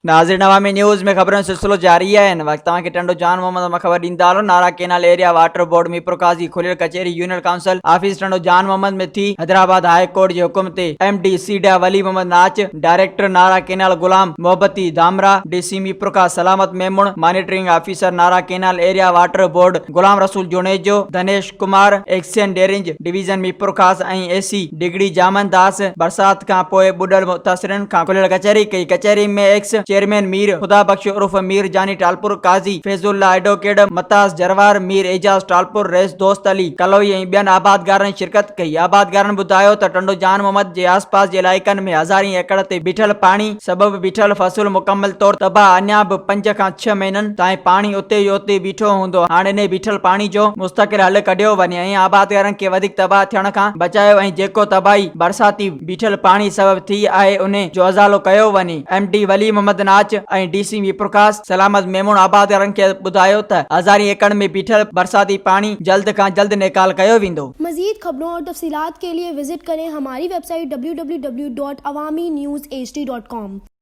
नाज़रीन अवामी न्यूज़ में खबरों सिलसिलो जारी है। वक्त के टंडो जान मोहम्मद खबर ॾींदा hello. Nara canal area water board Mirpur Qazi खुलियल कचेरी यूनियन काउंसिल ऑफिस टंडो जान मोहम्मद में थी। हैदराबाद हाई कोर्ट के हुक्म ते MD सीडा वली मोहम्मद नाच, डायरेक्टर नारा केनाल गुलाम मोहब्बती धामरा, DC मीरपुर का सलामत मेमुण, मॉनिटरिंग ऑफिसर नारा canal area water board Ghulam Rasool Junejo, धनेश कुमार एक्शन डेरिंज डिवीजन मीरपुर खास AC डिग्री जामन दास बरसात का पोए बुडल मुतासिरन का खुलियल कचेरी कई। कचेरी में एक्स चेयरमैन मीर खुदा बख्श उर्फ मीर जानी टालपुर, काजी फैजुल्ला एडवोकेट मतास जरवार, मीर एजाज टालपुर, रेस दोस्त अली कलोई ऐं ॿियनि आबादगारनि शिरकत कई। आबादगारनि ॿुधायो त टंडो जान मोहम्मद जे आसपास जे इलाइक़नि में हज़ारी एकड़ ते बीठल पाणी सबब बीठल फसल मुकम्मल तौर तबाह। अञा बि 5 खां 6 महीननि ताईं पाणी उते जो उते बीठो हूंदो। हाणे इन बीठल पाणी जो मुस्तकिल हल कढियो वञे ऐं आबादगारनि खे वधीक तबाह थियण खां बचायो ऐं जेको तबाही बरसाती बीठल पाणी सबब थी आहे उन जो अज़ालो कयो वञे। MD वली मोहम्मद नाच ऐं DC मीरपुर खास सलामत मेमुण आबादगारनि खे ॿुधायो त हज़ारी एकड़ में बीठल बरसाती पानी जल्द खां जल्द निकाल कयो वेंदो। मजीद खबरों और तफसीलात के लिए विजिट करें हमारी वेबसाइट www.awamiNewsHD.com।